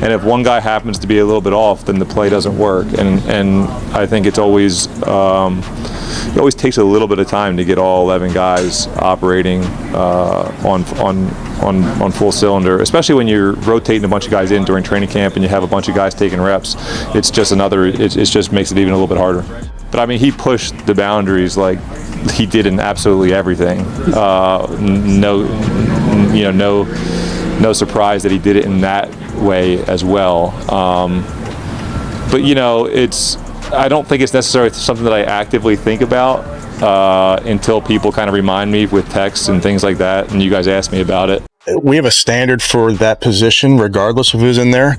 And if one guy happens to be a little bit off, then the play doesn't work. And I think it's always it always takes a little bit of time to get all 11 guys operating on full cylinder, especially when you're rotating a bunch of guys in during training camp and you have a bunch of guys taking reps. It's just it just makes it even a little bit harder. But I mean, he pushed the boundaries like he did in absolutely everything. No surprise that he did it in that way as well. But I don't think it's necessarily something that I actively think about until people kind of remind me with texts and things like that, and you guys ask me about it. We have a standard for that position, regardless of who's in there.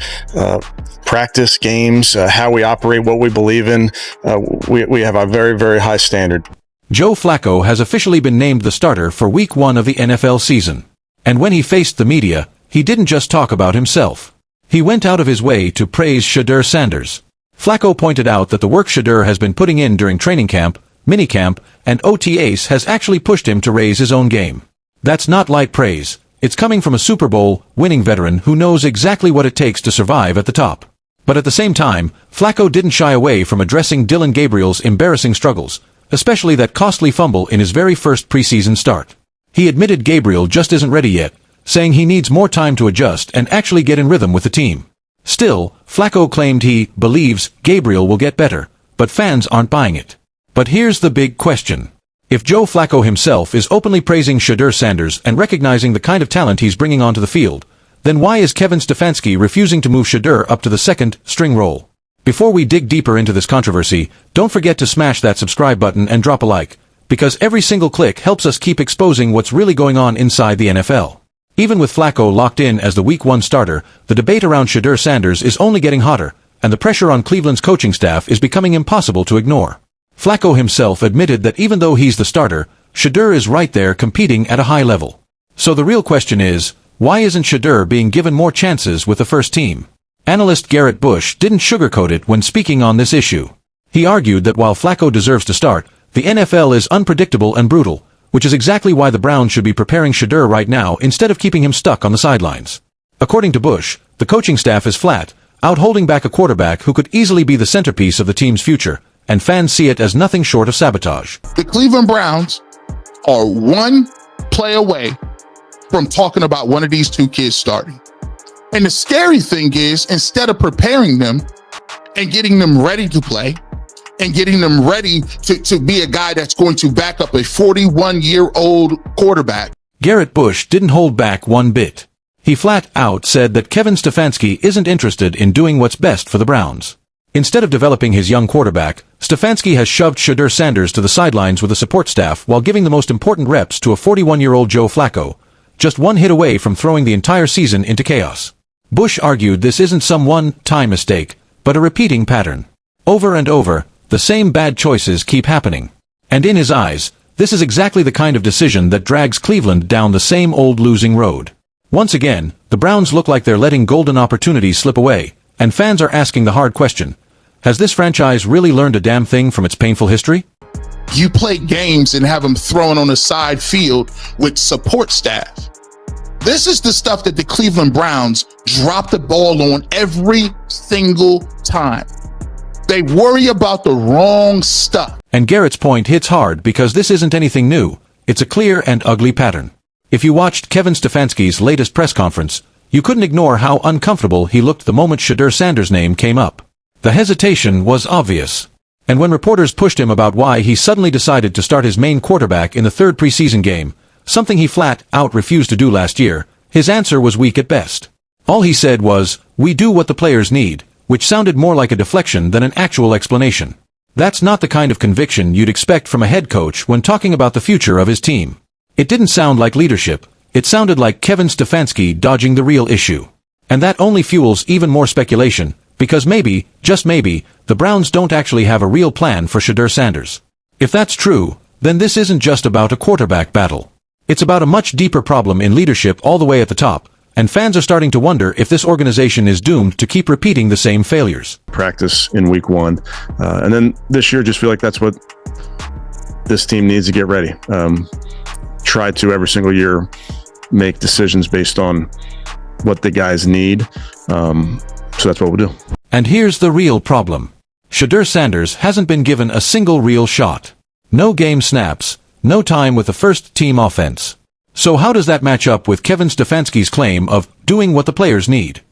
Practice, games, how we operate, what we believe in. We have a very, very high standard. Joe Flacco has officially been named the starter for Week 1 of the NFL season. And when he faced the media, he didn't just talk about himself. He went out of his way to praise Shedeur Sanders. Flacco pointed out that the work Shedeur has been putting in during training camp, minicamp, and OTAs has actually pushed him to raise his own game. That's not light praise. It's coming from a Super Bowl winning veteran who knows exactly what it takes to survive at the top. But at the same time, Flacco didn't shy away from addressing Dillon Gabriel's embarrassing struggles, especially that costly fumble in his very first preseason start. He admitted Gabriel just isn't ready yet, saying he needs more time to adjust and actually get in rhythm with the team. Still, Flacco claimed he believes Gabriel will get better, but fans aren't buying it. But here's the big question. If Joe Flacco himself is openly praising Shedeur Sanders and recognizing the kind of talent he's bringing onto the field, then why is Kevin Stefanski refusing to move Shedeur up to the second-string role? Before we dig deeper into this controversy, don't forget to smash that subscribe button and drop a like, because every single click helps us keep exposing what's really going on inside the NFL. Even with Flacco locked in as the Week 1 starter, the debate around Shedeur Sanders is only getting hotter, and the pressure on Cleveland's coaching staff is becoming impossible to ignore. Flacco himself admitted that even though he's the starter, Shedeur is right there competing at a high level. So the real question is, why isn't Shedeur being given more chances with the first team? Analyst Garrett Bush didn't sugarcoat it when speaking on this issue. He argued that while Flacco deserves to start, the NFL is unpredictable and brutal, which is exactly why the Browns should be preparing Shedeur right now instead of keeping him stuck on the sidelines. According to Bush, the coaching staff is flat, out holding back a quarterback who could easily be the centerpiece of the team's future, and fans see it as nothing short of sabotage. The Cleveland Browns are one play away from talking about one of these two kids starting. And the scary thing is, instead of preparing them and getting them ready to play and getting them ready to be a guy that's going to back up a 41-year-old quarterback. Garrett Bush didn't hold back one bit. He flat out said that Kevin Stefanski isn't interested in doing what's best for the Browns. Instead of developing his young quarterback, Stefanski has shoved Shedeur Sanders to the sidelines with a support staff while giving the most important reps to a 41-year-old Joe Flacco, just one hit away from throwing the entire season into chaos. Bush argued this isn't some one-time mistake, but a repeating pattern. Over and over, the same bad choices keep happening. And in his eyes, this is exactly the kind of decision that drags Cleveland down the same old losing road. Once again, the Browns look like they're letting golden opportunities slip away, and fans are asking the hard question: has this franchise really learned a damn thing from its painful history? You play games and have them thrown on a side field with support staff. This is the stuff that the Cleveland Browns drop the ball on every single time. They worry about the wrong stuff. And Garrett's point hits hard because this isn't anything new. It's a clear and ugly pattern. If you watched Kevin Stefanski's latest press conference, you couldn't ignore how uncomfortable he looked the moment Shedeur Sanders' name came up. The hesitation was obvious. And when reporters pushed him about why he suddenly decided to start his main quarterback in the third preseason game, something he flat out refused to do last year, his answer was weak at best. All he said was, "We do what the players need," which sounded more like a deflection than an actual explanation. That's not the kind of conviction you'd expect from a head coach when talking about the future of his team. It didn't sound like leadership. It sounded like Kevin Stefanski dodging the real issue. And that only fuels even more speculation, because maybe, just maybe, the Browns don't actually have a real plan for Shedeur Sanders. If that's true, then this isn't just about a quarterback battle. It's about a much deeper problem in leadership all the way at the top, and fans are starting to wonder if this organization is doomed to keep repeating the same failures. Practice in week one. And then this year, just feel like that's what this team needs to get ready. Try to every single year make decisions based on what the guys need. So that's what we'll do. And here's the real problem. Shedeur Sanders hasn't been given a single real shot. No game snaps, no time with the first-team offense. So how does that match up with Kevin Stefanski's claim of doing what the players need?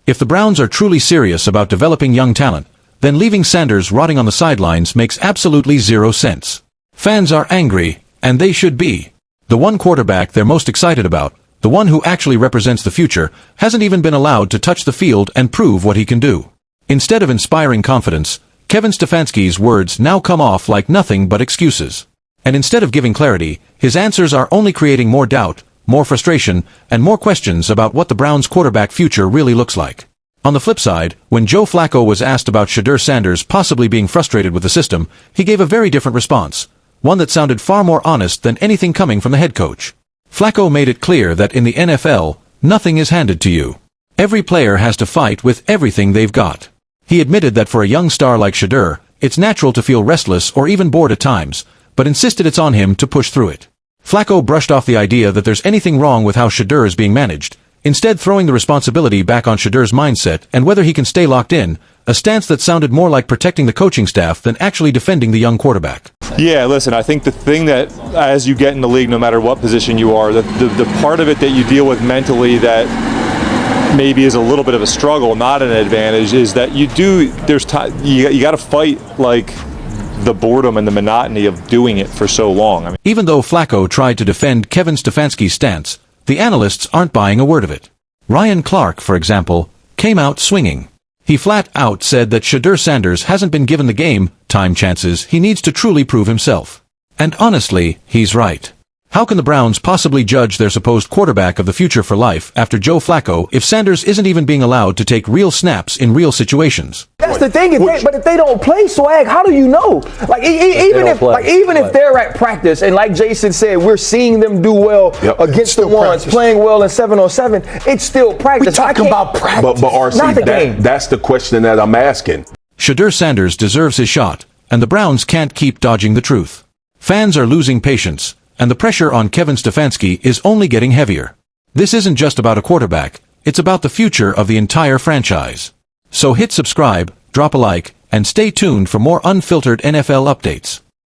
If the Browns are truly serious about developing young talent, then leaving Sanders rotting on the sidelines makes absolutely zero sense. Fans are angry, and they should be. The one quarterback they're most excited about, the one who actually represents the future, hasn't even been allowed to touch the field and prove what he can do. Instead of inspiring confidence, Kevin Stefanski's words now come off like nothing but excuses. And instead of giving clarity, his answers are only creating more doubt, more frustration, and more questions about what the Browns' quarterback future really looks like. On the flip side, when Joe Flacco was asked about Shedeur Sanders possibly being frustrated with the system, he gave a very different response, one that sounded far more honest than anything coming from the head coach. Flacco made it clear that in the NFL, nothing is handed to you. Every player has to fight with everything they've got. He admitted that for a young star like Shedeur, it's natural to feel restless or even bored at times, but insisted it's on him to push through it. Flacco brushed off the idea that there's anything wrong with how Shedeur is being managed, instead throwing the responsibility back on Shedeur's mindset and whether he can stay locked in, a stance that sounded more like protecting the coaching staff than actually defending the young quarterback. Yeah, listen, I think the thing that as you get in the league, no matter what position you are, the part of it that you deal with mentally that maybe is a little bit of a struggle, not an advantage, is that you got to fight like the boredom and the monotony of doing it for so long. I mean, even though Flacco tried to defend Kevin Stefanski's stance, the analysts aren't buying a word of it. Ryan Clark, for example, came out swinging. He flat out said that Shedeur Sanders hasn't been given the game time chances he needs to truly prove himself. And honestly, he's right. How can the Browns possibly judge their supposed quarterback of the future for life after Joe Flacco if Sanders isn't even being allowed to take real snaps in real situations? That's the thing. If they don't play, Swag, how do you know? Like even if they're at practice and like Jason said, we're seeing them do well against the ones playing well in 7-on-7. It's still practice. We're talking about practice, but RC, not the game. That's the question that I'm asking. Shedeur Sanders deserves his shot, and the Browns can't keep dodging the truth. Fans are losing patience, and the pressure on Kevin Stefanski is only getting heavier. This isn't just about a quarterback, it's about the future of the entire franchise. So hit subscribe, drop a like, and stay tuned for more unfiltered NFL updates.